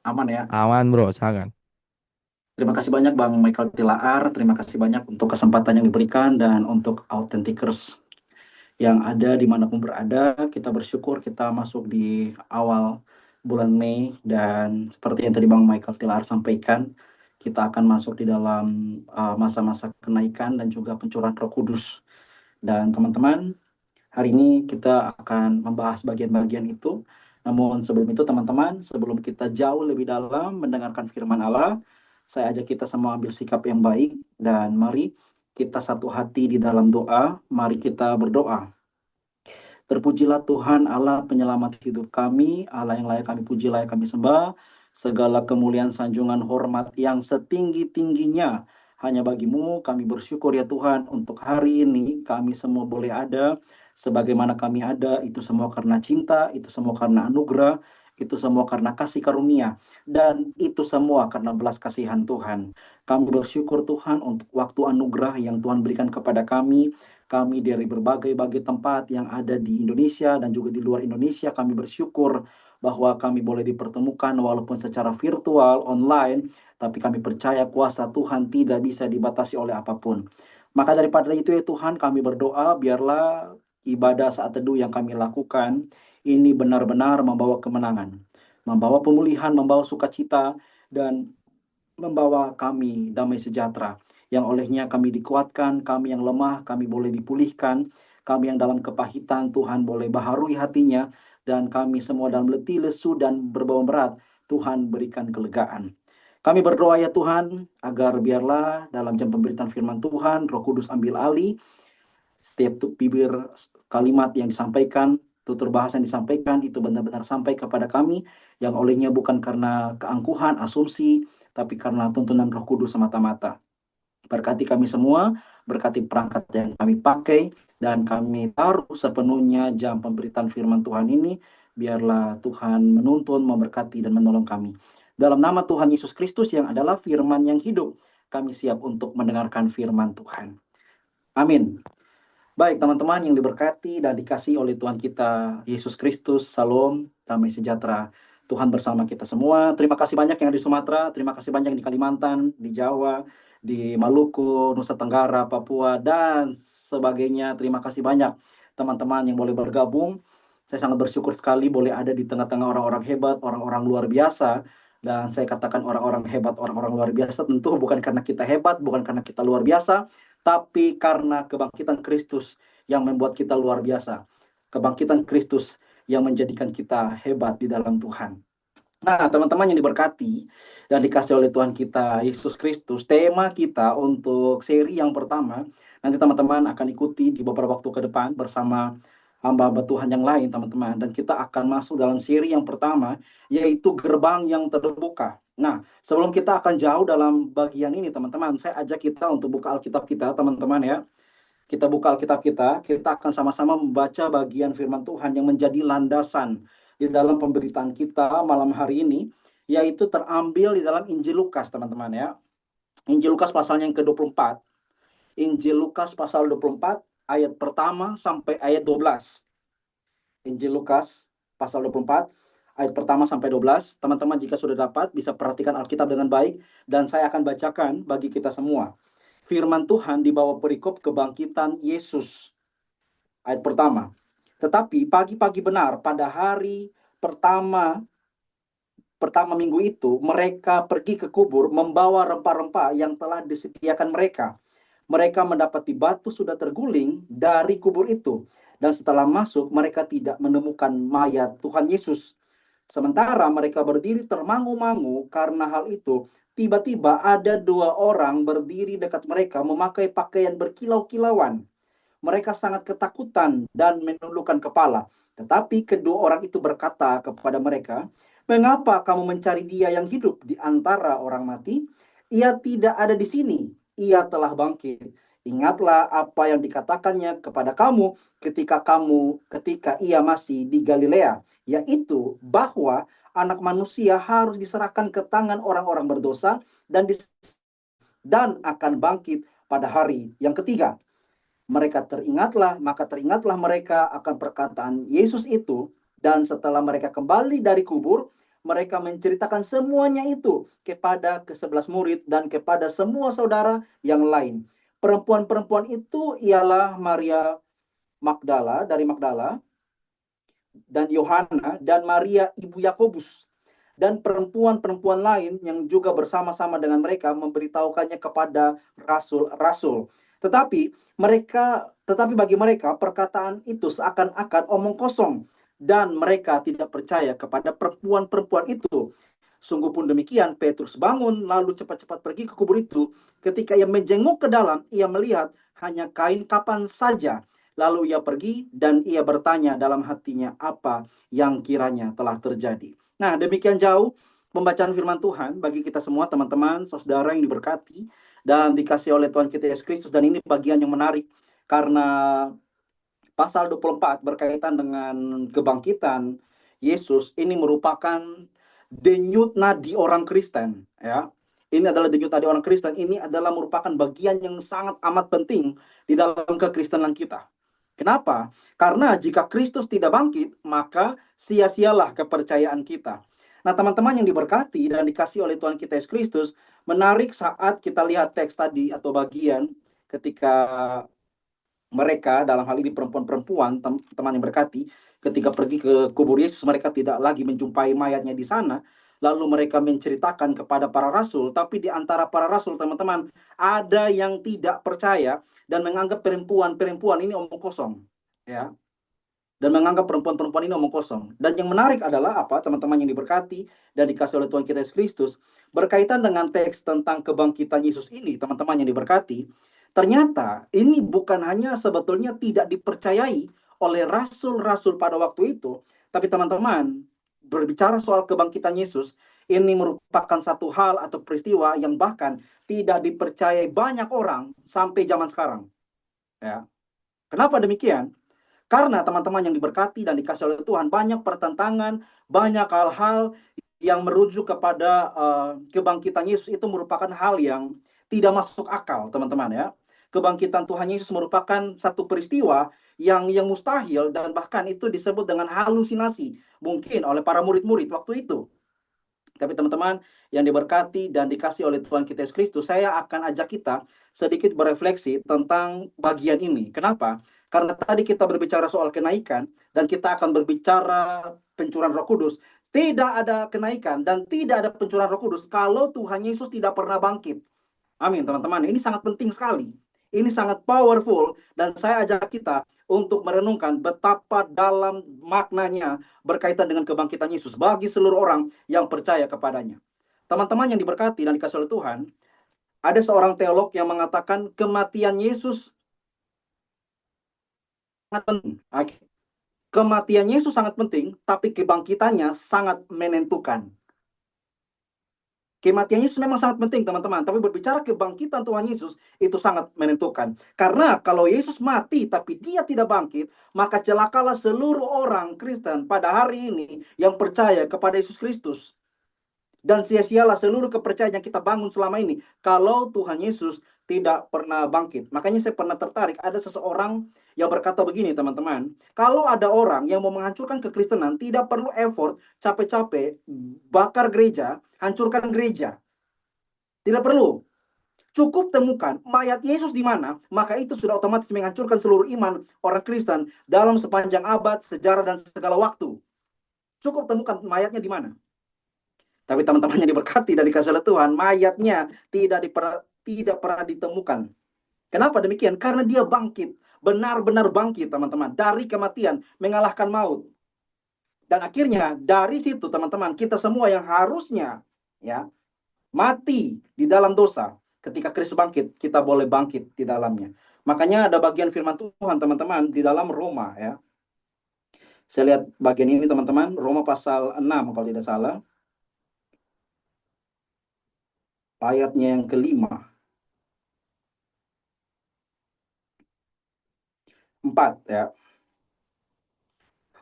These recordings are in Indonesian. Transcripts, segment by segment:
Aman ya. Aman bro, silakan. Terima kasih banyak Bang Michael Tilaar. Terima kasih banyak untuk kesempatan yang diberikan dan untuk Authentikers yang ada dimanapun berada. Kita bersyukur kita masuk di awal bulan Mei dan seperti yang tadi Bang Michael Tilaar sampaikan, kita akan masuk di dalam masa-masa kenaikan dan juga pencurahan Roh Kudus. Dan teman-teman, hari ini kita akan membahas bagian-bagian itu. Namun sebelum itu teman-teman, sebelum kita jauh lebih dalam mendengarkan firman Allah, saya ajak kita semua ambil sikap yang baik dan mari kita satu hati di dalam doa. Mari kita berdoa. Terpujilah Tuhan Allah penyelamat hidup kami, Allah yang layak kami puji, layak kami sembah. Segala kemuliaan, sanjungan, hormat yang setinggi-tingginya hanya bagimu. Kami bersyukur ya Tuhan untuk hari ini kami semua boleh ada. Sebagaimana kami ada, itu semua karena cinta, itu semua karena anugerah, itu semua karena kasih karunia. Dan itu semua karena belas kasihan Tuhan. Kami bersyukur Tuhan untuk waktu anugerah yang Tuhan berikan kepada kami. Kami dari berbagai-bagai tempat yang ada di Indonesia dan juga di luar Indonesia, kami bersyukur bahwa kami boleh dipertemukan walaupun secara virtual, online, tapi kami percaya kuasa Tuhan tidak bisa dibatasi oleh apapun. Maka daripada itu ya Tuhan, kami berdoa biarlah ibadah saat teduh yang kami lakukan ini benar-benar membawa kemenangan, membawa pemulihan, membawa sukacita, dan membawa kami damai sejahtera, yang olehnya kami dikuatkan, kami yang lemah, kami boleh dipulihkan, kami yang dalam kepahitan, Tuhan boleh baharui hatinya, dan kami semua dalam letih, lesu, dan berbau berat, Tuhan berikan kelegaan. Kami berdoa ya Tuhan, agar biarlah dalam jam pemberitaan firman Tuhan, Roh Kudus ambil alih, setiap bibir kalimat yang disampaikan, tutur bahasa yang disampaikan itu benar-benar sampai kepada kami yang olehnya bukan karena keangkuhan, asumsi, tapi karena tuntunan Roh Kudus semata-mata. Berkati kami semua, berkati perangkat yang kami pakai, dan kami taruh sepenuhnya jam pemberitaan firman Tuhan ini, biarlah Tuhan menuntun, memberkati, dan menolong kami. Dalam nama Tuhan Yesus Kristus yang adalah firman yang hidup, kami siap untuk mendengarkan firman Tuhan. Amin. Baik, teman-teman yang diberkati dan dikasihi oleh Tuhan kita Yesus Kristus, Salam, damai sejahtera. Tuhan bersama kita semua. Terima kasih banyak yang di Sumatera, terima kasih banyak yang di Kalimantan, di Jawa, di Maluku, Nusa Tenggara, Papua, dan sebagainya. Terima kasih banyak teman-teman yang boleh bergabung. Saya sangat bersyukur sekali boleh ada di tengah-tengah orang-orang hebat, orang-orang luar biasa. Dan saya katakan orang-orang hebat, orang-orang luar biasa tentu bukan karena kita hebat, bukan karena kita luar biasa, tapi karena kebangkitan Kristus yang membuat kita luar biasa. Kebangkitan Kristus yang menjadikan kita hebat di dalam Tuhan. Nah, teman-teman yang diberkati dan dikasih oleh Tuhan kita Yesus Kristus, tema kita untuk seri yang pertama, nanti teman-teman akan ikuti di beberapa waktu ke depan bersama hamba-hamba Tuhan yang lain, teman-teman. Dan kita akan masuk dalam seri yang pertama, yaitu gerbang yang terbuka. Nah, sebelum kita akan jauh dalam bagian ini, teman-teman, saya ajak kita untuk buka Alkitab kita, teman-teman ya. Kita buka Alkitab kita akan sama-sama membaca bagian firman Tuhan yang menjadi landasan di dalam pemberitaan kita malam hari ini, yaitu terambil di dalam Injil Lukas, teman-teman ya. Injil Lukas pasalnya yang ke-24. Injil Lukas pasal 24, ayat pertama sampai ayat 12. Injil Lukas pasal 24, ayat pertama sampai 12. Teman-teman jika sudah dapat, bisa perhatikan Alkitab dengan baik, dan saya akan bacakan bagi kita semua. Firman Tuhan di bawah perikop kebangkitan Yesus. Ayat pertama. Tetapi pagi-pagi benar pada hari pertama pertama minggu itu mereka pergi ke kubur membawa rempah-rempah yang telah disediakan mereka. Mereka mendapati batu sudah terguling dari kubur itu, dan setelah masuk mereka tidak menemukan mayat Tuhan Yesus. Sementara mereka berdiri termangu-mangu karena hal itu, tiba-tiba ada dua orang berdiri dekat mereka memakai pakaian berkilau-kilauan. Mereka sangat ketakutan dan menundukkan kepala. Tetapi kedua orang itu berkata kepada mereka, "Mengapa kamu mencari dia yang hidup di antara orang mati? Ia tidak ada di sini. Ia telah bangkit. Ingatlah apa yang dikatakannya kepada kamu ketika ia masih di Galilea, yaitu bahwa anak manusia harus diserahkan ke tangan orang-orang berdosa dan akan bangkit pada hari yang ketiga." Maka teringatlah mereka akan perkataan Yesus itu, dan setelah mereka kembali dari kubur, mereka menceritakan semuanya itu kepada ke-11 murid dan kepada semua saudara yang lain. Perempuan-perempuan itu ialah Maria Magdala dari Magdala, dan Yohana, dan Maria ibu Yakobus, dan perempuan-perempuan lain yang juga bersama-sama dengan mereka memberitahukannya kepada rasul-rasul. Tetapi bagi mereka perkataan itu seakan-akan omong kosong, dan mereka tidak percaya kepada perempuan-perempuan itu. Sungguh pun demikian, Petrus bangun lalu cepat-cepat pergi ke kubur itu. Ketika ia menjenguk ke dalam, ia melihat hanya kain kapan saja. Lalu ia pergi dan ia bertanya dalam hatinya apa yang kiranya telah terjadi. Nah, demikian jauh pembacaan firman Tuhan bagi kita semua, teman-teman, saudara yang diberkati dan dikasih oleh Tuhan kita Yesus Kristus. Dan ini bagian yang menarik karena pasal 24 berkaitan dengan kebangkitan Yesus. Ini merupakan denyut nadi orang Kristen, ya. Ini adalah denyut nadi orang Kristen. Ini adalah merupakan bagian yang sangat amat penting di dalam kekristenan kita. Kenapa? Karena jika Kristus tidak bangkit, maka sia-sialah kepercayaan kita. Nah, teman-teman yang diberkati dan dikasih oleh Tuhan kita Yesus Kristus, menarik saat kita lihat teks tadi atau bagian ketika mereka, dalam hal ini perempuan-perempuan, teman yang berkati, ketika pergi ke kubur Yesus, mereka tidak lagi menjumpai mayatnya di sana. Lalu mereka menceritakan kepada para rasul, tapi di antara para rasul, teman-teman, ada yang tidak percaya dan menganggap perempuan-perempuan ini omong kosong, ya. Dan menganggap perempuan-perempuan ini omong kosong. Dan yang menarik adalah apa, teman-teman yang diberkati dan dikasih oleh Tuhan kita Yesus Kristus, berkaitan dengan teks tentang kebangkitan Yesus ini, teman-teman yang diberkati, ternyata ini bukan hanya sebetulnya tidak dipercayai oleh rasul-rasul pada waktu itu, tapi teman-teman, berbicara soal kebangkitan Yesus, ini merupakan satu hal atau peristiwa yang bahkan tidak dipercayai banyak orang sampai zaman sekarang. Ya. Kenapa demikian? Karena teman-teman yang diberkati dan dikasih oleh Tuhan, banyak pertentangan, banyak hal-hal yang merujuk kepada kebangkitan Yesus itu merupakan hal yang tidak masuk akal, teman-teman, ya. Kebangkitan Tuhan Yesus merupakan satu peristiwa yang mustahil, dan bahkan itu disebut dengan halusinasi mungkin oleh para murid-murid waktu itu. Tapi teman-teman yang diberkati dan dikasih oleh Tuhan kita Yesus Kristus, saya akan ajak kita sedikit berefleksi tentang bagian ini. Kenapa? Karena tadi kita berbicara soal kenaikan dan kita akan berbicara pencurahan Roh Kudus. Tidak ada kenaikan dan tidak ada pencurahan Roh Kudus kalau Tuhan Yesus tidak pernah bangkit. Amin, teman-teman. Ini sangat penting sekali. Ini sangat powerful, dan saya ajak kita untuk merenungkan betapa dalam maknanya berkaitan dengan kebangkitan Yesus bagi seluruh orang yang percaya kepadanya. Teman-teman yang diberkati dan dikasih oleh Tuhan, ada seorang teolog yang mengatakan kematian Yesus sangat penting. Kematian Yesus sangat penting, tapi kebangkitannya sangat menentukan. Kematian Yesus memang sangat penting, teman-teman. Tapi berbicara kebangkitan Tuhan Yesus, itu sangat menentukan. Karena kalau Yesus mati, tapi dia tidak bangkit, maka celakalah seluruh orang Kristen pada hari ini yang percaya kepada Yesus Kristus. Dan sia-sialah seluruh kepercayaan yang kita bangun selama ini kalau Tuhan Yesus tidak pernah bangkit. Makanya saya pernah tertarik, ada seseorang yang berkata begini, teman-teman. Kalau ada orang yang mau menghancurkan kekristenan, tidak perlu effort, capek-capek, bakar gereja, hancurkan gereja. Tidak perlu. Cukup temukan mayat Yesus di mana, maka itu sudah otomatis menghancurkan seluruh iman orang Kristen dalam sepanjang abad, sejarah, dan segala waktu. Cukup temukan mayatnya di mana. Tapi teman-teman yang diberkati dan dikasih oleh Tuhan, mayatnya tidak pernah ditemukan. Kenapa demikian? Karena dia bangkit, benar-benar bangkit, teman-teman, dari kematian, mengalahkan maut. Dan akhirnya dari situ, teman-teman, kita semua yang harusnya ya mati di dalam dosa, ketika Kristus bangkit, kita boleh bangkit di dalamnya. Makanya ada bagian firman Tuhan, teman-teman, di dalam Roma, ya. Saya lihat bagian ini, teman-teman, Roma pasal 6 kalau tidak salah. Ayatnya yang kelima. 4, ya.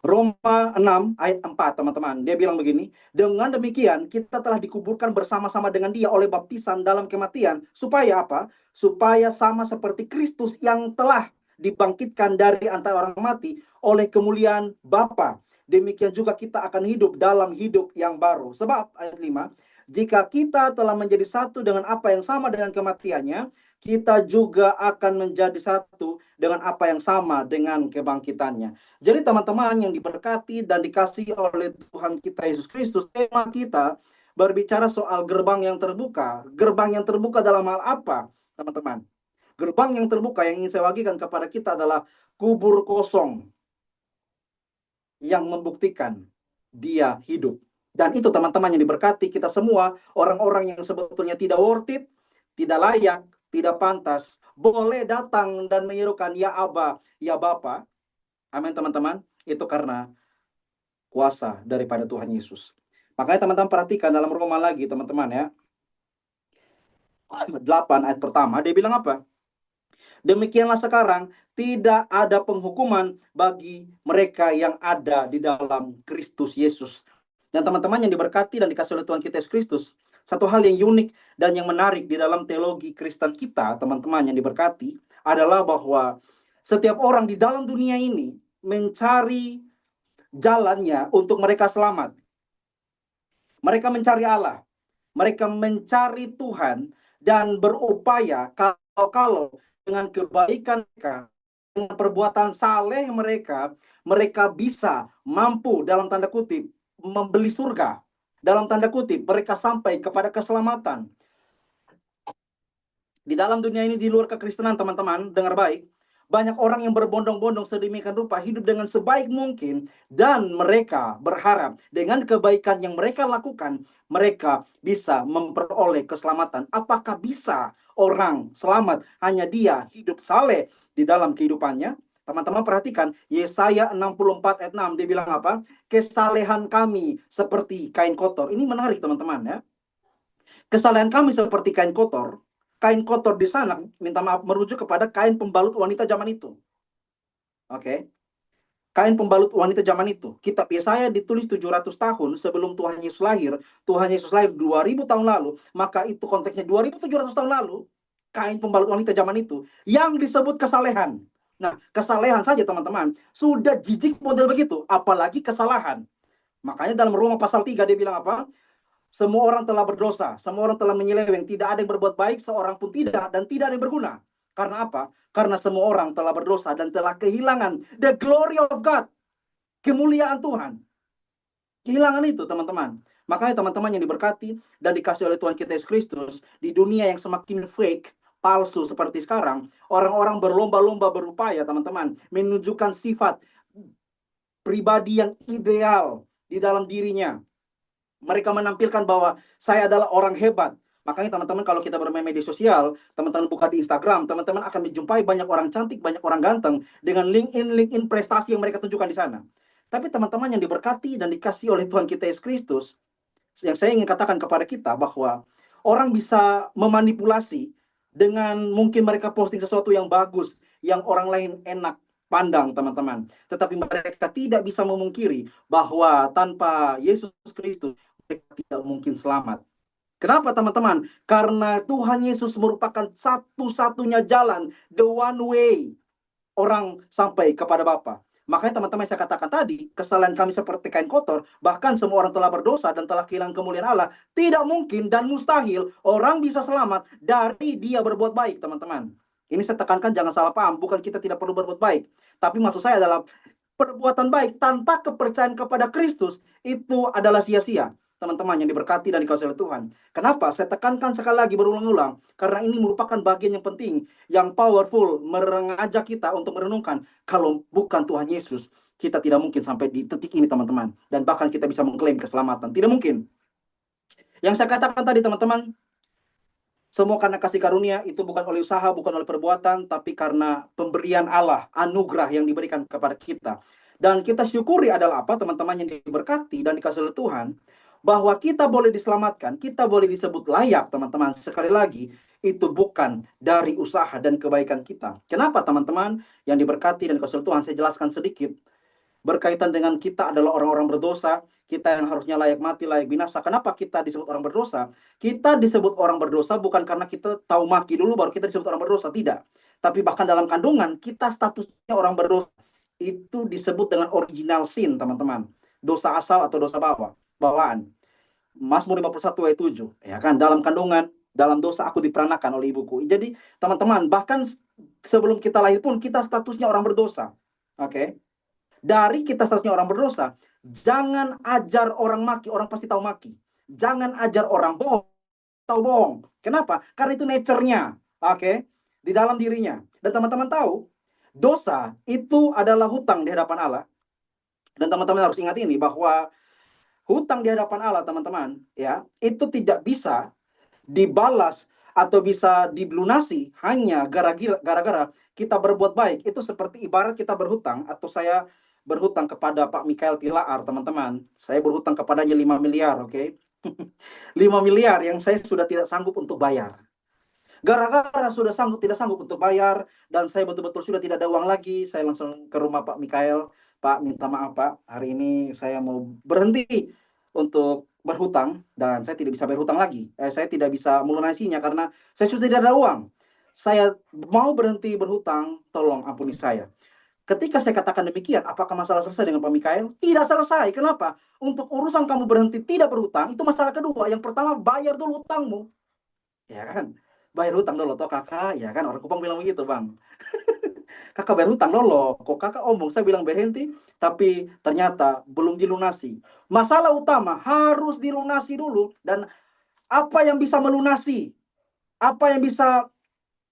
Roma 6 ayat 4, teman-teman. Dia bilang begini, dengan demikian kita telah dikuburkan bersama-sama dengan dia oleh baptisan dalam kematian. Supaya apa? Supaya sama seperti Kristus yang telah dibangkitkan dari antara orang mati oleh kemuliaan Bapa. demikian juga kita akan hidup dalam hidup yang baru. Sebab ayat 5, jika kita telah menjadi satu dengan apa yang sama dengan kematiannya, kita juga akan menjadi satu dengan apa yang sama dengan kebangkitannya. Jadi teman-teman yang diberkati dan dikasihi oleh Tuhan kita Yesus Kristus, tema kita berbicara soal gerbang yang terbuka. Gerbang yang terbuka dalam hal apa, teman-teman? Gerbang yang terbuka yang ingin saya bagikan kepada kita adalah kubur kosong yang membuktikan dia hidup. Dan itu teman-teman yang diberkati, kita semua orang-orang yang sebetulnya tidak worth it, tidak layak, tidak pantas, boleh datang dan menyerukan ya Aba, ya Bapa. Amin teman-teman. Itu karena kuasa daripada Tuhan Yesus. Makanya teman-teman perhatikan dalam Roma lagi teman-teman ya. 8 ayat pertama dia bilang apa? Demikianlah sekarang tidak ada penghukuman bagi mereka yang ada di dalam Kristus Yesus. Dan teman-teman yang diberkati dan dikasih oleh Tuhan kita Yesus Kristus, satu hal yang unik dan yang menarik di dalam teologi Kristen kita, teman-teman yang diberkati, adalah bahwa setiap orang di dalam dunia ini mencari jalannya untuk mereka selamat. Mereka mencari Allah, mereka mencari Tuhan dan berupaya kalau dengan kebaikan mereka, dengan perbuatan saleh mereka, mereka bisa mampu dalam tanda kutip membeli surga. Dalam tanda kutip, mereka sampai kepada keselamatan. Di dalam dunia ini, di luar kekristenan, teman-teman, dengar baik, banyak orang yang berbondong-bondong sedemikian rupa hidup dengan sebaik mungkin, dan mereka berharap dengan kebaikan yang mereka lakukan, mereka bisa memperoleh keselamatan. Apakah bisa orang selamat hanya dia hidup saleh di dalam kehidupannya? Teman-teman perhatikan, Yesaya 64 ayat 6, dia bilang apa? Kesalehan kami seperti kain kotor. Ini menarik teman-teman ya. Kesalehan kami seperti kain kotor. Kain kotor di sana, minta maaf, merujuk kepada kain pembalut wanita zaman itu. Oke. Kain pembalut wanita zaman itu. Kitab Yesaya ditulis 700 tahun sebelum Tuhan Yesus lahir. Tuhan Yesus lahir 2000 tahun lalu. Maka itu konteksnya 2700 tahun lalu. Kain pembalut wanita zaman itu. Yang disebut kesalehan. Nah, kesalehan saja teman-teman. Sudah jijik model begitu. Apalagi kesalahan. Makanya dalam Roma pasal 3 dia bilang apa? Semua orang telah berdosa, semua orang telah menyeleweng, tidak ada yang berbuat baik, seorang pun tidak, dan tidak ada yang berguna. Karena apa? Karena semua orang telah berdosa dan telah kehilangan the glory of God, kemuliaan Tuhan. Kehilangan itu, teman-teman. Makanya teman-teman yang diberkati dan dikasih oleh Tuhan kita Yesus Kristus, di dunia yang semakin fake, palsu seperti sekarang, orang-orang berlomba-lomba berupaya, teman-teman, menunjukkan sifat pribadi yang ideal di dalam dirinya. Mereka menampilkan bahwa saya adalah orang hebat. Makanya teman-teman kalau kita bermain media sosial, teman-teman buka di Instagram, teman-teman akan menjumpai banyak orang cantik, banyak orang ganteng dengan LinkedIn prestasi yang mereka tunjukkan di sana. Tapi teman-teman yang diberkati dan dikasih oleh Tuhan kita Yesus Kristus, yang saya ingin katakan kepada kita bahwa orang bisa memanipulasi dengan mungkin mereka posting sesuatu yang bagus, yang orang lain enak pandang, teman-teman. Tetapi mereka tidak bisa memungkiri bahwa tanpa Yesus Kristus mereka tidak mungkin selamat. Kenapa teman-teman? Karena Tuhan Yesus merupakan satu-satunya jalan, the one way orang sampai kepada Bapa. Makanya teman-teman saya katakan tadi, kesalahan kami seperti kain kotor, bahkan semua orang telah berdosa dan telah kehilangan kemuliaan Allah. Tidak mungkin dan mustahil orang bisa selamat dari dia berbuat baik, teman-teman. Ini saya tekankan, jangan salah paham, bukan kita tidak perlu berbuat baik. Tapi maksud saya adalah perbuatan baik tanpa kepercayaan kepada Kristus itu adalah sia-sia. Teman-teman yang diberkati dan dikasihi oleh Tuhan. Kenapa? Saya tekankan sekali lagi berulang-ulang. Karena ini merupakan bagian yang penting, yang powerful, mengajak kita untuk merenungkan. Kalau bukan Tuhan Yesus, kita tidak mungkin sampai di titik ini, teman-teman. Dan bahkan kita bisa mengklaim keselamatan. Tidak mungkin. Yang saya katakan tadi, teman-teman, semua karena kasih karunia, itu bukan oleh usaha, bukan oleh perbuatan, tapi karena pemberian Allah, anugerah yang diberikan kepada kita. Dan kita syukuri adalah apa, teman-teman yang diberkati dan dikasihi oleh Tuhan, bahwa kita boleh diselamatkan, kita boleh disebut layak, teman-teman. Sekali lagi, itu bukan dari usaha dan kebaikan kita. Kenapa, teman-teman yang diberkati dan dikasihi oleh Tuhan? Saya jelaskan sedikit. Berkaitan dengan kita adalah orang-orang berdosa, kita yang harusnya layak mati, layak binasa. Kenapa kita disebut orang berdosa? Kita disebut orang berdosa bukan karena kita tahu maki dulu baru kita disebut orang berdosa, tidak. Tapi bahkan dalam kandungan, kita statusnya orang berdosa. Itu disebut dengan original sin, teman-teman. dosa asal atau dosa bawaan. Mazmur 51 ayat 7, ya kan? Dalam kandungan, dalam dosa aku diperanakan oleh ibuku. Jadi teman-teman, bahkan sebelum kita lahir pun kita statusnya orang berdosa. Oke. Dari kita statusnya orang berdosa, jangan ajar orang maki, orang pasti tahu maki. Jangan ajar orang bohong, tahu bohong. Kenapa? Karena itu nature-nya. Oke. Di dalam dirinya. Dan teman-teman tahu, dosa itu adalah hutang di hadapan Allah. Dan teman-teman harus ingat ini, bahwa hutang di hadapan Allah, teman-teman, ya, itu tidak bisa dibalas atau bisa dilunasi hanya gara-gara kita berbuat baik. Itu seperti ibarat kita berhutang, atau saya berhutang kepada Pak Mikael Tilaar, teman-teman. Saya berhutang kepadanya 5 miliar, oke? 5 miliar yang saya sudah tidak sanggup untuk bayar. Gara-gara sudah tidak sanggup untuk bayar, dan saya betul-betul sudah tidak ada uang lagi, saya langsung ke rumah Pak Mikael. Pak, minta maaf Pak, hari ini saya mau berhenti untuk berhutang, dan saya tidak bisa berhutang lagi. Saya tidak bisa melunasinya karena saya sudah tidak ada uang. Saya mau berhenti berhutang, tolong ampuni saya. Ketika saya katakan demikian, apakah masalah selesai dengan Pak Mikael? Tidak selesai. Kenapa? Untuk urusan kamu berhenti tidak berhutang, itu masalah kedua. Yang pertama, bayar dulu hutangmu. Ya kan? Bayar hutang dulu, toh kakak. Ya kan, orang Kupang bilang begitu, Bang. Kakak bayar hutang dulu. Kok kakak omong, saya bilang berhenti, tapi ternyata belum dilunasi. Masalah utama harus dilunasi dulu. Dan apa yang bisa melunasi, apa yang bisa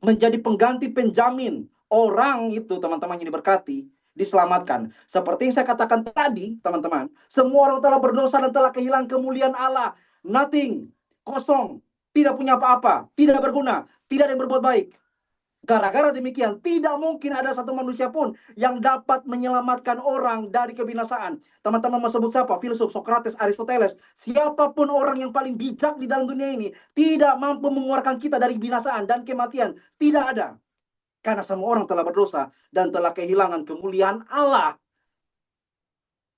menjadi pengganti penjamin orang itu, teman-teman yang diberkati, diselamatkan. Seperti yang saya katakan tadi, teman-teman, semua orang telah berdosa dan telah kehilangan kemuliaan Allah. Nothing, kosong, tidak punya apa-apa, tidak berguna, tidak ada yang berbuat baik. Gara-gara demikian, tidak mungkin ada satu manusia pun yang dapat menyelamatkan orang dari kebinasaan. Teman-teman mau sebut siapa? Filsuf, Socrates, Aristoteles, siapapun orang yang paling bijak di dalam dunia ini, tidak mampu mengeluarkan kita dari kebinasaan dan kematian. Tidak ada. Karena semua orang telah berdosa dan telah kehilangan kemuliaan Allah.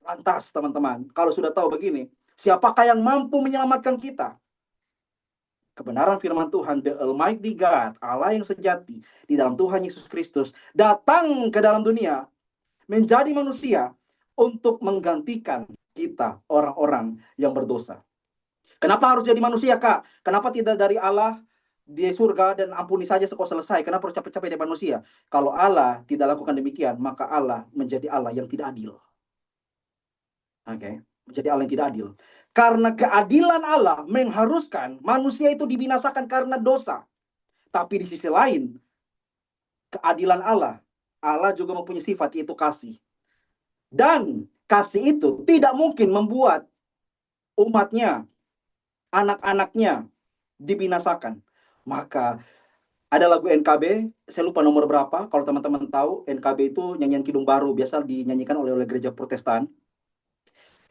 Lantas, teman-teman, kalau sudah tahu begini, siapakah yang mampu menyelamatkan kita? Kebenaran firman Tuhan, the Almighty God, Allah yang sejati, di dalam Tuhan Yesus Kristus, datang ke dalam dunia, menjadi manusia, untuk menggantikan kita, orang-orang yang berdosa. Kenapa harus jadi manusia, Kak? Kenapa tidak dari Allah di surga dan ampuni saja kok selesai? Kenapa harus capek-capek dari manusia? Kalau Allah tidak lakukan demikian, maka Allah menjadi Allah yang tidak adil. Oke, menjadi Allah yang tidak adil. Karena keadilan Allah mengharuskan manusia itu dibinasakan karena dosa. Tapi di sisi lain, keadilan Allah, Allah juga mempunyai sifat, yaitu kasih. Dan kasih itu tidak mungkin membuat umatnya, anak-anaknya dibinasakan. Maka ada lagu NKB, saya lupa nomor berapa, kalau teman-teman tahu, NKB itu nyanyian Kidung Baru, biasa dinyanyikan oleh gereja Protestan.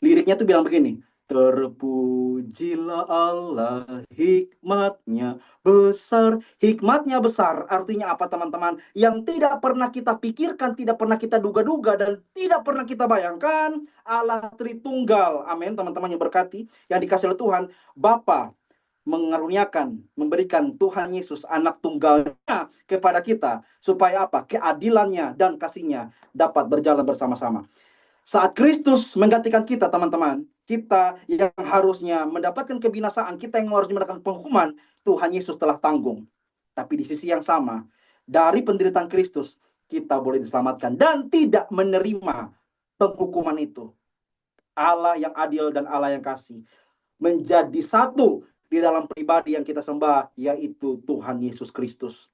Liriknya tuh bilang begini, terpujilah Allah, hikmatnya besar. Hikmatnya besar artinya apa, teman-teman? Yang tidak pernah kita pikirkan, tidak pernah kita duga-duga, dan tidak pernah kita bayangkan. Allah Tritunggal, amin, teman-teman yang berkati, yang dikasih oleh Tuhan, Bapa mengaruniakan, memberikan Tuhan Yesus anak tunggalnya kepada kita, supaya apa? Keadilannya dan kasihnya dapat berjalan bersama-sama. Saat Kristus menggantikan kita, teman-teman, kita yang harusnya mendapatkan kebinasaan, kita yang harus mendapatkan penghukuman, Tuhan Yesus telah tanggung. Tapi di sisi yang sama, dari penderitaan Kristus, kita boleh diselamatkan dan tidak menerima penghukuman itu. Allah yang adil dan Allah yang kasih menjadi satu di dalam pribadi yang kita sembah, yaitu Tuhan Yesus Kristus.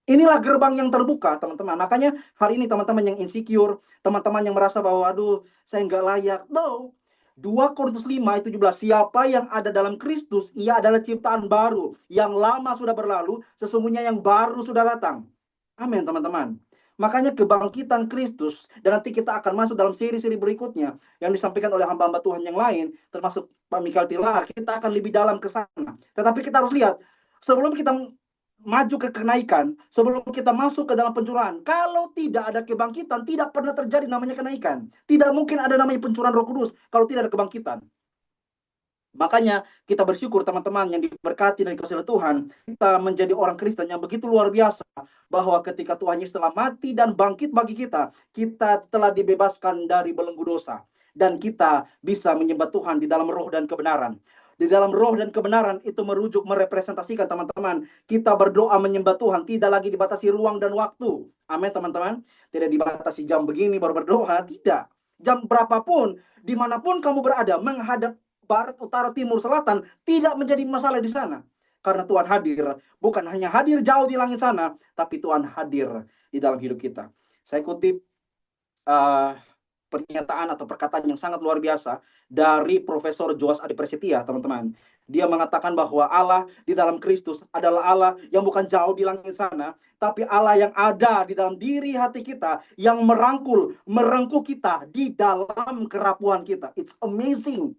Inilah gerbang yang terbuka, teman-teman. Makanya hari ini teman-teman yang insecure, teman-teman yang merasa bahwa aduh, saya nggak layak. No. 2 Korintus 5 ayat 17, siapa yang ada dalam Kristus, ia adalah ciptaan baru. Yang lama sudah berlalu, sesungguhnya yang baru sudah datang. Amin, teman-teman. Makanya kebangkitan Kristus, dan nanti kita akan masuk dalam seri-seri berikutnya yang disampaikan oleh hamba-hamba Tuhan yang lain, termasuk Pak Mikael Tilaar, kita akan lebih dalam ke sana. Tetapi kita harus lihat, sebelum kita maju ke kenaikan, sebelum kita masuk ke dalam pencurahan, kalau tidak ada kebangkitan, tidak pernah terjadi namanya kenaikan. Tidak mungkin ada namanya pencurahan Roh Kudus kalau tidak ada kebangkitan. Makanya kita bersyukur, teman-teman yang diberkati dan dikasihi oleh Tuhan, kita menjadi orang Kristen yang begitu luar biasa, bahwa ketika Tuhan Yesus telah mati dan bangkit bagi kita, kita telah dibebaskan dari belenggu dosa. dan kita bisa menyembah Tuhan di dalam roh dan kebenaran. Di dalam roh dan kebenaran itu merujuk, merepresentasikan teman-teman. Kita berdoa menyembah Tuhan, tidak lagi dibatasi ruang dan waktu. Amin teman-teman. Tidak dibatasi jam begini baru berdoa, tidak. Jam berapapun, dimanapun kamu berada, menghadap barat, utara, timur, selatan, tidak menjadi masalah di sana. Karena Tuhan hadir, bukan hanya hadir jauh di langit sana, tapi Tuhan hadir di dalam hidup kita. Saya kutip pernyataan atau perkataan yang sangat luar biasa dari Profesor Joas Adi Prasetya, teman-teman. Dia mengatakan bahwa Allah di dalam Kristus adalah Allah yang bukan jauh di langit sana, tapi Allah yang ada di dalam diri hati kita, yang merangkul, merengkuh kita di dalam kerapuhan kita. It's amazing.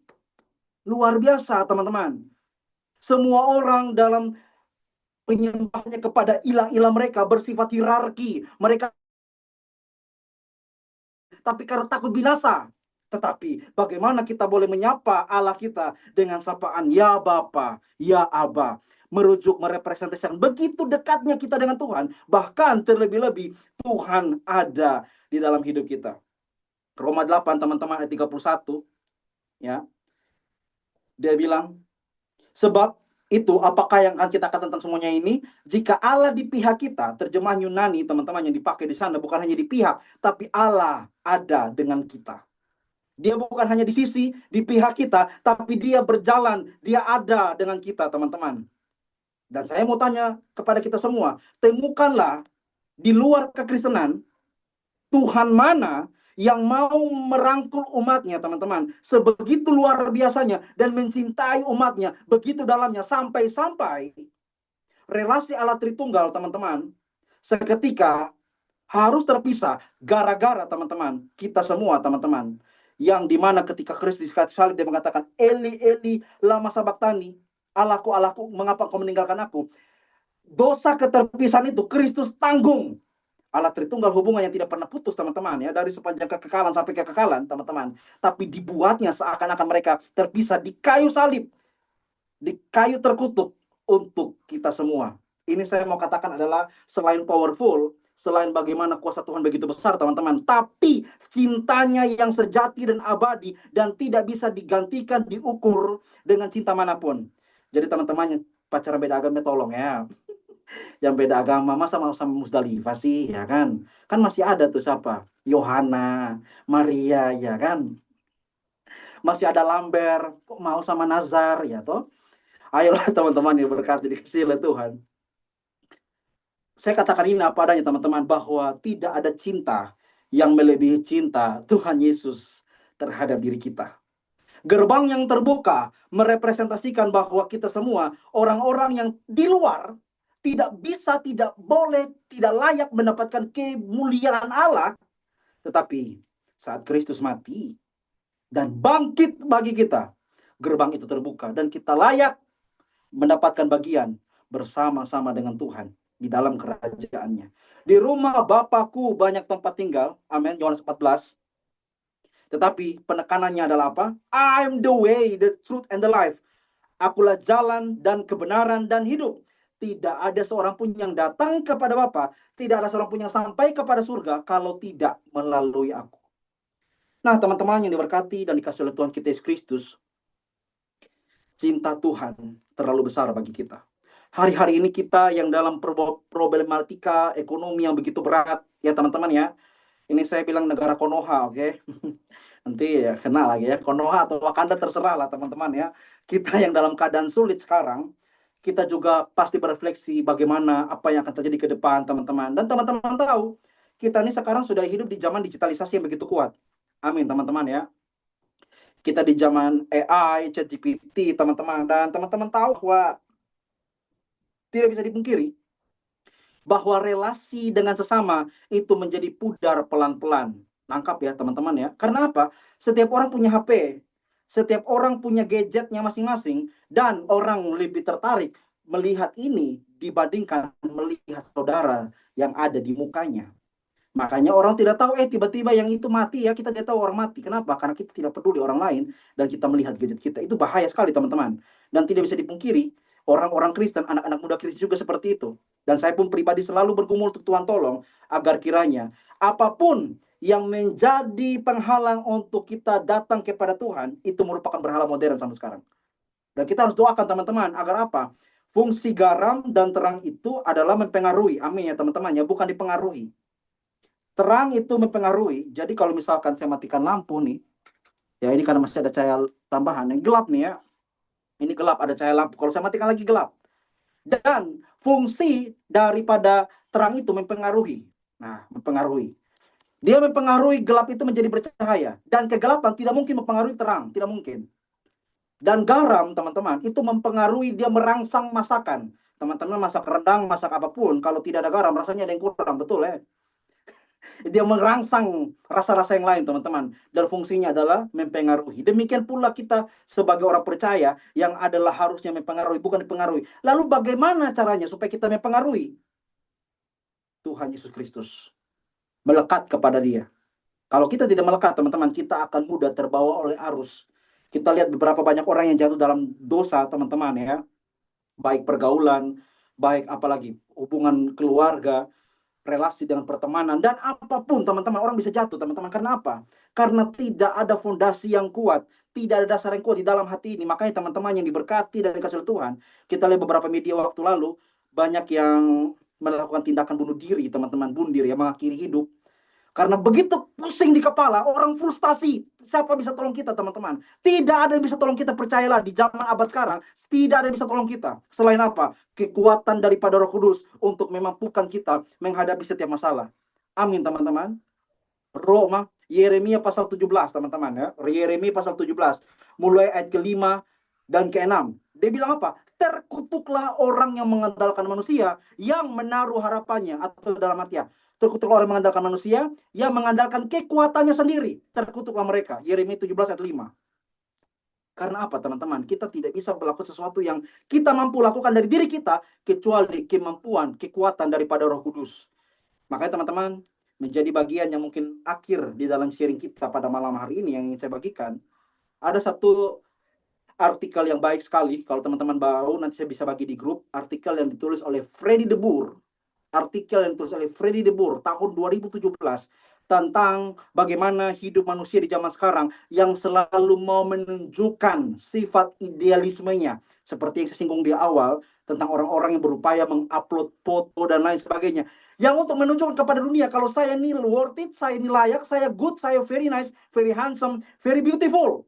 Luar biasa, teman-teman. Semua orang dalam penyembahnya kepada ilah-ilah mereka bersifat hierarki. Mereka tapi karena takut binasa. Tetapi bagaimana kita boleh menyapa Allah kita dengan sapaan ya Bapa, ya Aba, merujuk, merepresentasikan begitu dekatnya kita dengan Tuhan. Bahkan terlebih-lebih Tuhan ada di dalam hidup kita. Roma 8 teman-teman ayat 31 ya. Dia bilang, sebab itu apakah yang akan kita katakan tentang semuanya ini? Jika Allah di pihak kita, terjemahan Yunani teman-teman yang dipakai di sana bukan hanya di pihak, tapi Allah ada dengan kita. Dia bukan hanya di sisi, di pihak kita, tapi dia berjalan, dia ada dengan kita teman-teman. Dan saya mau tanya kepada kita semua, temukanlah di luar kekristenan, Tuhan mana yang mau merangkul umatnya teman-teman sebegitu luar biasanya dan mencintai umatnya begitu dalamnya sampai-sampai relasi Allah Tritunggal teman-teman seketika harus terpisah gara-gara teman-teman kita semua teman-teman yang dimana ketika Kristus salib dia mengatakan Eli Eli lama sabaktani, Allahku Allahku mengapa kau meninggalkan aku. Dosa keterpisahan itu Kristus tanggung. Allah Tritunggal hubungan yang tidak pernah putus teman-teman ya, dari sepanjang kekekalan sampai kekekalan teman-teman, tapi dibuatnya seakan-akan mereka terpisah di kayu salib, di kayu terkutuk untuk kita semua. Ini saya mau katakan adalah selain powerful, selain bagaimana kuasa Tuhan begitu besar teman-teman, tapi cintanya yang sejati dan abadi dan tidak bisa digantikan, diukur dengan cinta manapun. Jadi teman-teman yang pacaran beda agama tolong ya, yang beda agama masa mau sama Musdalifah sih ya kan masih ada tuh siapa Yohana, Maria ya kan, masih ada Lambert, kok mau sama Nazar ya toh. Ayolah teman-teman yang berkati dikasih oleh Tuhan. Saya katakan ini apa adanya teman-teman, bahwa tidak ada cinta yang melebihi cinta Tuhan Yesus terhadap diri kita. Gerbang yang terbuka merepresentasikan bahwa kita semua orang-orang yang di luar tidak bisa, tidak boleh, tidak layak mendapatkan kemuliaan Allah. Tetapi saat Kristus mati dan bangkit bagi kita, gerbang itu terbuka dan kita layak mendapatkan bagian bersama-sama dengan Tuhan di dalam kerajaannya. Di rumah Bapakku banyak tempat tinggal. Amin. Yohanes 14. Tetapi penekanannya adalah apa? I'm the way, the truth, and the life. Akulah jalan dan kebenaran dan hidup. Tidak ada seorang pun yang datang kepada Bapa, tidak ada seorang pun yang sampai kepada surga kalau tidak melalui aku. Nah, teman-teman yang diberkati dan dikasih oleh Tuhan kita Yesus Kristus, cinta Tuhan terlalu besar bagi kita. Hari-hari ini kita yang dalam problematika ekonomi yang begitu berat, ya teman-teman ya. Ini saya bilang negara Konoha, oke? Nanti ya kenal lagi ya, Konoha atau Wakanda terserah lah teman-teman ya. Kita yang dalam keadaan sulit sekarang, kita juga pasti berefleksi bagaimana apa yang akan terjadi ke depan teman-teman. Dan teman-teman tahu, kita ini sekarang sudah hidup di zaman digitalisasi yang begitu kuat. Amin teman-teman ya. Kita di zaman AI, ChatGPT teman-teman. Dan teman-teman tahu bahwa tidak bisa dipungkiri bahwa relasi dengan sesama itu menjadi pudar pelan-pelan. Nangkap ya teman-teman ya. Karena apa? Setiap orang punya HP. Setiap orang punya gadgetnya masing-masing. Dan orang lebih tertarik melihat ini dibandingkan melihat saudara yang ada di mukanya. Makanya orang tidak tahu, tiba-tiba yang itu mati ya, kita tidak tahu orang mati. Kenapa? Karena kita tidak peduli orang lain dan kita melihat gadget kita. Itu bahaya sekali teman-teman. Dan tidak bisa dipungkiri, orang-orang Kristen, anak-anak muda Kristen juga seperti itu. Dan saya pun pribadi selalu bergumul untuk Tuhan tolong, agar kiranya apapun yang menjadi penghalang untuk kita datang kepada Tuhan, itu merupakan berhala modern sampai sekarang. Dan kita harus doakan teman-teman, agar apa? Fungsi garam dan terang itu adalah mempengaruhi. Amin ya teman-teman, ya, bukan dipengaruhi. Terang itu mempengaruhi. Jadi kalau misalkan saya matikan lampu nih, ya ini karena masih ada cahaya tambahan, yang gelap nih ya. Ini gelap, ada cahaya lampu. Kalau saya matikan lagi gelap. Dan fungsi daripada terang itu mempengaruhi. Nah, mempengaruhi. Dia mempengaruhi gelap itu menjadi bercahaya. Dan kegelapan tidak mungkin mempengaruhi terang. Tidak mungkin. Dan garam, teman-teman, itu mempengaruhi, dia merangsang masakan. Teman-teman masak rendang, masak apapun, kalau tidak ada garam, rasanya ada yang kurang, betul ya? Dia merangsang rasa-rasa yang lain, teman-teman. Dan fungsinya adalah mempengaruhi. Demikian pula kita sebagai orang percaya yang adalah harusnya mempengaruhi, bukan dipengaruhi. Lalu bagaimana caranya supaya kita mempengaruhi? Tuhan Yesus Kristus. Melekat kepada dia. Kalau kita tidak melekat, teman-teman, kita akan mudah terbawa oleh arus. Kita lihat beberapa banyak orang yang jatuh dalam dosa, teman-teman ya. Baik pergaulan, baik apalagi hubungan keluarga, relasi dengan pertemanan, dan apapun, teman-teman, orang bisa jatuh, teman-teman. Karena apa? Karena tidak ada fondasi yang kuat, tidak ada dasar yang kuat di dalam hati ini. Makanya teman-teman yang diberkati dan dikasih oleh Tuhan, kita lihat beberapa media waktu lalu, banyak yang melakukan tindakan bunuh diri, teman-teman, bunuh diri, yang mengakhiri hidup. Karena begitu pusing di kepala, orang frustasi. Siapa bisa tolong kita, teman-teman? Tidak ada yang bisa tolong kita, percayalah. Di zaman abad sekarang, tidak ada yang bisa tolong kita. Selain apa? Kekuatan daripada Roh Kudus untuk memampukan kita menghadapi setiap masalah. Amin, teman-teman. Roma, Yeremia pasal 17, teman-teman ya. Yeremia pasal 17, mulai ayat ke-5 dan ke-6. Dia bilang apa? Terkutuklah orang yang mengandalkan manusia, yang menaruh harapannya, atau dalam artian, terkutuklah orang yang mengandalkan manusia, yang mengandalkan kekuatannya sendiri. Terkutuklah mereka. Yeremia 17 ayat 5. Karena apa, teman-teman? Kita tidak bisa melakukan sesuatu yang kita mampu lakukan dari diri kita, kecuali kemampuan, kekuatan daripada Roh Kudus. Makanya teman-teman, menjadi bagian yang mungkin akhir di dalam sharing kita pada malam hari ini yang ingin saya bagikan, ada satu artikel yang baik sekali. Kalau teman-teman baru, nanti saya bisa bagi di grup. Artikel yang ditulis oleh Freddy De Boer. Artikel yang ditulis oleh Freddy De Boer tahun 2017 tentang bagaimana hidup manusia di zaman sekarang yang selalu mau menunjukkan sifat idealismenya. Seperti yang saya singgung di awal, tentang orang-orang yang berupaya mengupload foto dan lain sebagainya. Yang untuk menunjukkan kepada dunia, kalau saya ini worth it, saya ini layak, saya good, saya very nice, very handsome, very beautiful.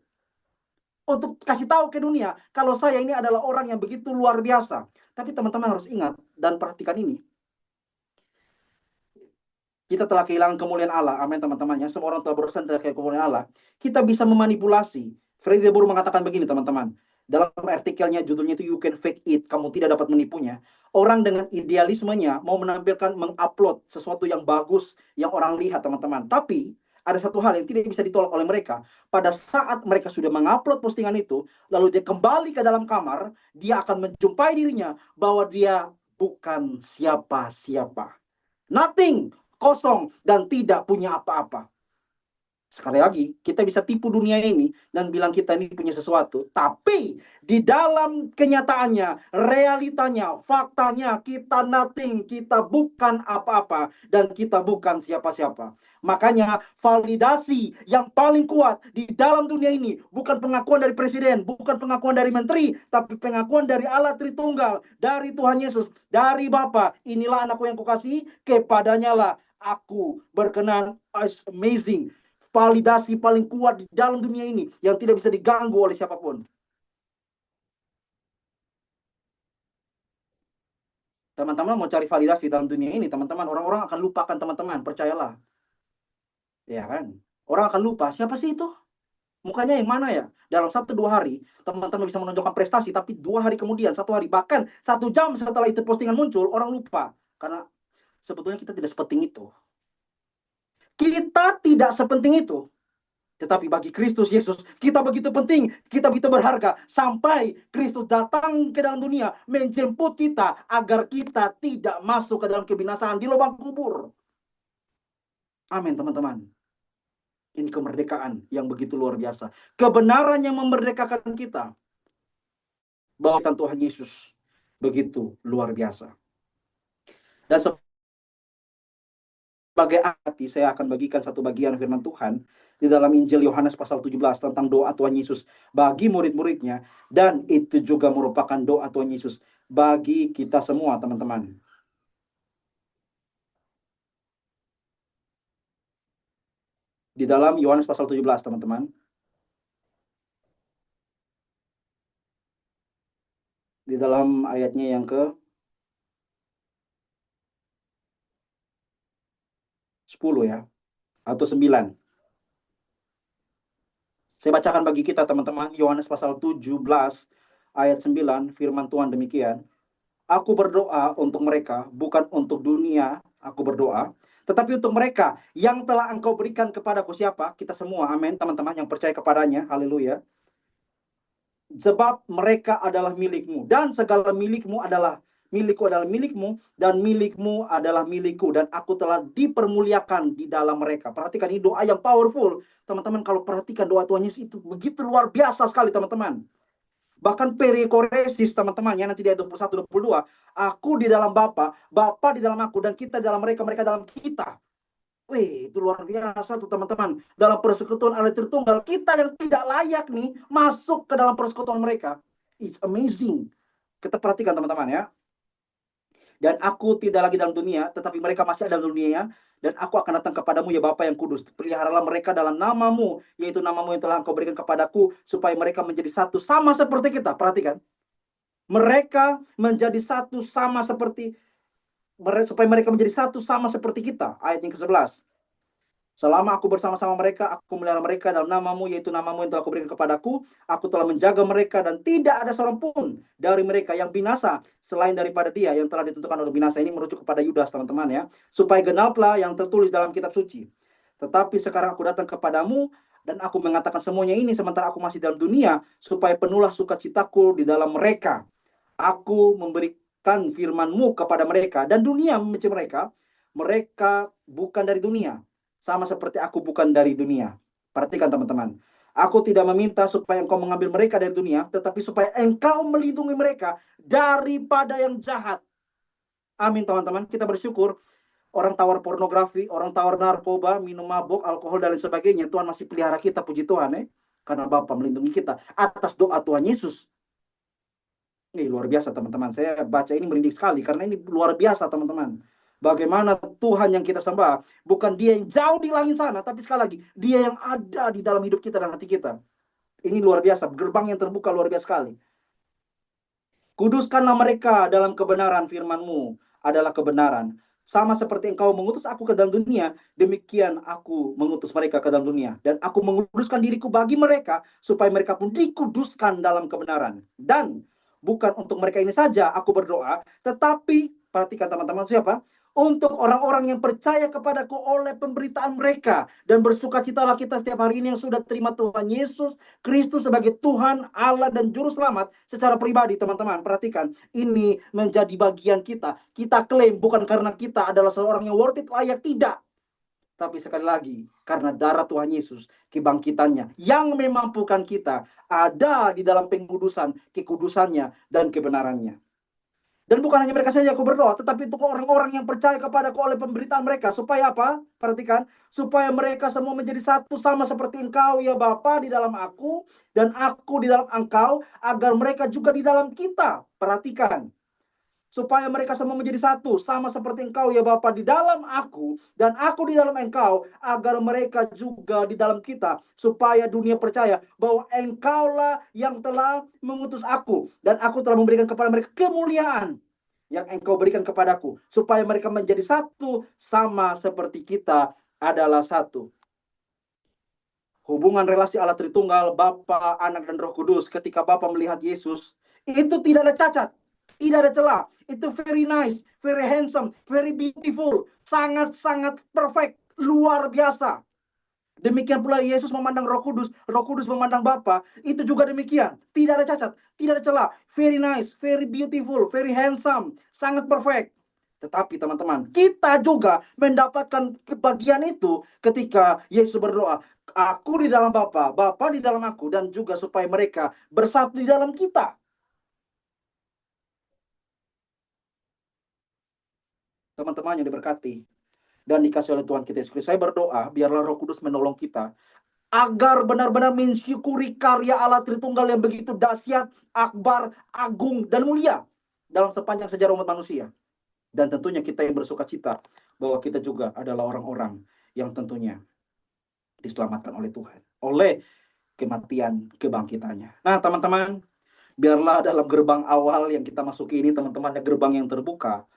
Untuk kasih tahu ke dunia, kalau saya ini adalah orang yang begitu luar biasa. Tapi teman-teman harus ingat dan perhatikan ini. Kita telah kehilangan kemuliaan Allah. Amin, teman-temannya. Semua orang telah berurusan dengan kemuliaan Allah. Kita bisa memanipulasi. Freddy De Boer mengatakan begini, teman-teman. Dalam artikelnya, judulnya itu You Can Fake It. Kamu tidak dapat menipunya. Orang dengan idealismenya mau menampilkan, mengupload sesuatu yang bagus, yang orang lihat, teman-teman. Tapi ada satu hal yang tidak bisa ditolak oleh mereka. Pada saat mereka sudah mengupload postingan itu, lalu dia kembali ke dalam kamar, dia akan menjumpai dirinya bahwa dia bukan siapa-siapa. Nothing, kosong, dan tidak punya apa-apa. Sekali lagi, kita bisa tipu dunia ini dan bilang kita ini punya sesuatu. Tapi di dalam kenyataannya, realitanya, faktanya, kita nothing, kita bukan apa-apa, dan kita bukan siapa-siapa. Makanya validasi yang paling kuat di dalam dunia ini bukan pengakuan dari presiden, bukan pengakuan dari menteri, tapi pengakuan dari Allah Tritunggal, dari Tuhan Yesus, dari Bapa. Inilah anakku yang kukasihi, kepadanya lah aku berkenan. Amazing. Validasi paling kuat di dalam dunia ini yang tidak bisa diganggu oleh siapapun. Teman-teman mau cari validasi dalam dunia ini, teman-teman, orang-orang akan lupakan, teman-teman, percayalah. Ya kan? Orang akan lupa, siapa sih itu? Mukanya yang mana ya? Dalam 1-2 hari, teman-teman bisa menunjukkan prestasi, tapi 2 hari kemudian, 1 hari, bahkan 1 jam setelah itu postingan muncul, orang lupa. Karena sebetulnya kita tidak sepenting itu. Kita tidak sepenting itu. Tetapi bagi Kristus Yesus, kita begitu penting, kita begitu berharga, sampai Kristus datang ke dalam dunia, menjemput kita, agar kita tidak masuk ke dalam kebinasaan di lubang kubur. Amin, teman-teman. Ini kemerdekaan yang begitu luar biasa. Kebenaran yang memerdekakan kita. Bahwa Tuhan Yesus begitu luar biasa. Dan sebagai hati, saya akan bagikan satu bagian firman Tuhan di dalam Injil Yohanes pasal 17 tentang doa Tuhan Yesus bagi murid-muridnya, dan itu juga merupakan doa Tuhan Yesus bagi kita semua, teman-teman. Di dalam Yohanes pasal 17, teman-teman. Di dalam ayatnya yang ke 10 ya, atau 9. Saya bacakan bagi kita, teman-teman. Yohanes pasal 17 ayat 9, firman Tuhan demikian. Aku berdoa untuk mereka, bukan untuk dunia aku berdoa, tetapi untuk mereka yang telah Engkau berikan kepadaku. Siapa? Kita semua, amin, teman-teman, yang percaya kepadanya, haleluya. Sebab mereka adalah milikmu, dan segala milikmu adalah milikku adalah milikmu, dan milikmu adalah milikku, dan aku telah dipermuliakan di dalam mereka. Perhatikan, ini doa yang powerful, teman-teman. Kalau perhatikan doa Tuhan Yesus itu begitu luar biasa sekali, teman-teman. Bahkan perikoresis, teman-teman, ya, nanti di ayat 21, 22, aku di dalam Bapa, Bapa di dalam aku, dan kita dalam mereka, mereka dalam kita. Wih, itu luar biasa tuh, teman-teman. Dalam persekutuan Allah Tritunggal, kita yang tidak layak nih masuk ke dalam persekutuan mereka. It's amazing. Kita perhatikan, teman-teman, ya. Dan aku tidak lagi dalam dunia, tetapi mereka masih ada dalam dunia, dan aku akan datang kepadamu, ya Bapa yang kudus. Peliharalah mereka dalam namamu, yaitu namamu yang telah Engkau berikan kepadaku, supaya mereka menjadi satu sama seperti kita. Perhatikan. Mereka menjadi satu sama seperti, supaya mereka menjadi satu sama seperti kita. Ayat yang ke-11. Selama aku bersama-sama mereka, aku melihara mereka dalam namamu, yaitu namamu yang telah aku berikan kepadaku. Aku telah menjaga mereka, dan tidak ada seorang pun dari mereka yang binasa selain daripada dia yang telah ditentukan oleh binasa. Ini merujuk kepada Yudas, teman-teman, ya. Supaya genaplah yang tertulis dalam kitab suci. Tetapi sekarang aku datang kepadamu, dan aku mengatakan semuanya ini sementara aku masih dalam dunia, supaya penuhlah sukacitaku di dalam mereka. Aku memberikan firman-Mu kepada mereka, dan dunia membenci mereka. Mereka bukan dari dunia, sama seperti aku bukan dari dunia. Perhatikan, teman-teman. Aku tidak meminta supaya engkau mengambil mereka dari dunia, tetapi supaya engkau melindungi mereka daripada yang jahat. Amin, teman-teman. Kita bersyukur. Orang tawar pornografi, orang tawar narkoba, minum mabuk, alkohol, dan lain sebagainya, Tuhan masih pelihara kita, puji Tuhan, ya. Karena Bapa melindungi kita atas doa Tuhan Yesus. Ini luar biasa, teman-teman. Saya baca ini merinding sekali, karena ini luar biasa, teman-teman. Bagaimana Tuhan yang kita sembah, bukan dia yang jauh di langit sana, tapi sekali lagi, dia yang ada di dalam hidup kita dan hati kita. Ini luar biasa, gerbang yang terbuka luar biasa sekali. Kuduskanlah mereka dalam kebenaran, firman-Mu adalah kebenaran. Sama seperti engkau mengutus aku ke dalam dunia, demikian aku mengutus mereka ke dalam dunia. Dan aku menguduskan diriku bagi mereka, supaya mereka pun dikuduskan dalam kebenaran. Dan bukan untuk mereka ini saja aku berdoa, tetapi, perhatikan, teman-teman, siapa? Untuk orang-orang yang percaya kepadaku oleh pemberitaan mereka. Dan bersukacitalah kita setiap hari ini yang sudah terima Tuhan Yesus Kristus sebagai Tuhan, Allah, dan Juru Selamat secara pribadi, teman-teman. Perhatikan, ini menjadi bagian kita. Kita klaim bukan karena kita adalah seorang yang worth it, layak, tidak. Tapi sekali lagi, karena darah Tuhan Yesus, kebangkitannya, yang memampukan kita, ada di dalam pengudusan, kekudusannya, dan kebenarannya. Dan bukan hanya mereka saja aku berdoa, tetapi untuk orang-orang yang percaya kepadaku oleh pemberitaan mereka. Supaya apa? Perhatikan. Supaya mereka semua menjadi satu sama seperti engkau, ya Bapa, di dalam aku, dan aku di dalam engkau, agar mereka juga di dalam kita. Perhatikan. Supaya mereka semua menjadi satu, sama seperti engkau, ya Bapa, di dalam aku, dan aku di dalam engkau, agar mereka juga di dalam kita. Supaya dunia percaya bahwa engkaulah yang telah mengutus aku, dan aku telah memberikan kepada mereka kemuliaan yang engkau berikan kepadaku, supaya mereka menjadi satu, sama seperti kita adalah satu. Hubungan relasi Allah Tritunggal, Bapa, Anak, dan Roh Kudus, ketika Bapa melihat Yesus, itu tidak ada cacat, tidak ada celah. Itu very nice, very handsome, very beautiful, sangat-sangat perfect, luar biasa. Demikian pula Yesus memandang Roh Kudus memandang Bapa, itu juga demikian. Tidak ada cacat, tidak ada celah. Very nice, very beautiful, very handsome, sangat perfect. Tetapi, teman-teman, kita juga mendapatkan kebahagiaan itu ketika Yesus berdoa, aku di dalam Bapa, Bapa di dalam aku, dan juga supaya mereka bersatu di dalam kita. Teman-teman yang diberkati, dan dikasih oleh Tuhan kita Yesus Kristus. Saya berdoa biarlah Roh Kudus menolong kita agar benar-benar mensyukuri karya Allah Tritunggal yang begitu dahsyat, akbar, agung, dan mulia dalam sepanjang sejarah umat manusia. Dan tentunya kita yang bersuka cita bahwa kita juga adalah orang-orang yang tentunya diselamatkan oleh Tuhan, oleh kematian kebangkitannya. Nah teman-teman, biarlah dalam gerbang awal yang kita masuki ini teman-teman, gerbang yang terbuka,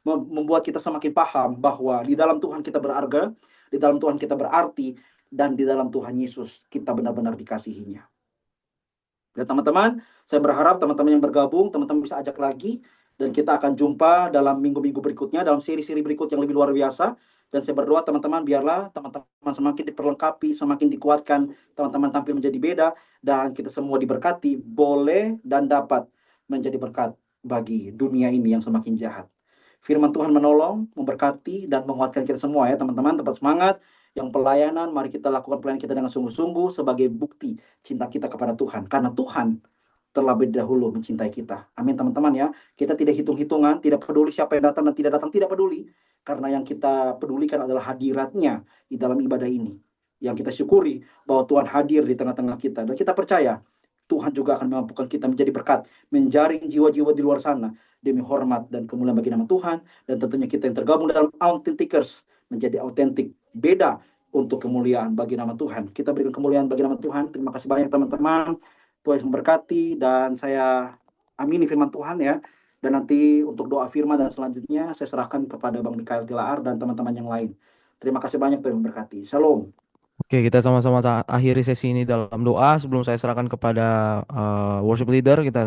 membuat kita semakin paham bahwa di dalam Tuhan kita berharga, di dalam Tuhan kita berarti, dan di dalam Tuhan Yesus kita benar-benar dikasihinya. Ya teman-teman, saya berharap teman-teman yang bergabung, teman-teman bisa ajak lagi, dan kita akan jumpa dalam minggu-minggu berikutnya, dalam seri-seri berikut yang lebih luar biasa. Dan saya berdoa teman-teman, biarlah teman-teman semakin diperlengkapi, semakin dikuatkan, teman-teman tampil menjadi beda, dan kita semua diberkati, boleh dan dapat menjadi berkat bagi dunia ini yang semakin jahat. Firman Tuhan menolong, memberkati, dan menguatkan kita semua ya teman-teman, tetap semangat. Yang pelayanan, mari kita lakukan pelayanan kita dengan sungguh-sungguh sebagai bukti cinta kita kepada Tuhan. Karena Tuhan terlebih dahulu mencintai kita. Amin teman-teman ya. Kita tidak hitung-hitungan, tidak peduli siapa yang datang dan tidak datang, tidak peduli. Karena yang kita pedulikan adalah hadiratnya di dalam ibadah ini. Yang kita syukuri bahwa Tuhan hadir di tengah-tengah kita. Dan kita percaya Tuhan juga akan memampukan kita menjadi berkat, menjaring jiwa-jiwa di luar sana demi hormat dan kemuliaan bagi nama Tuhan. Dan tentunya kita yang tergabung dalam Authentikers menjadi autentik, beda untuk kemuliaan bagi nama Tuhan. Kita berikan kemuliaan bagi nama Tuhan. Terima kasih banyak teman-teman. Tuhan memberkati, dan saya amini firman Tuhan ya. Dan nanti untuk doa firman dan selanjutnya saya serahkan kepada Bang Mikael Tilaar dan teman-teman yang lain. Terima kasih banyak, Tuhan memberkati. Shalom. Oke, kita sama-sama akhiri sesi ini dalam doa sebelum saya serahkan kepada worship leader. Kita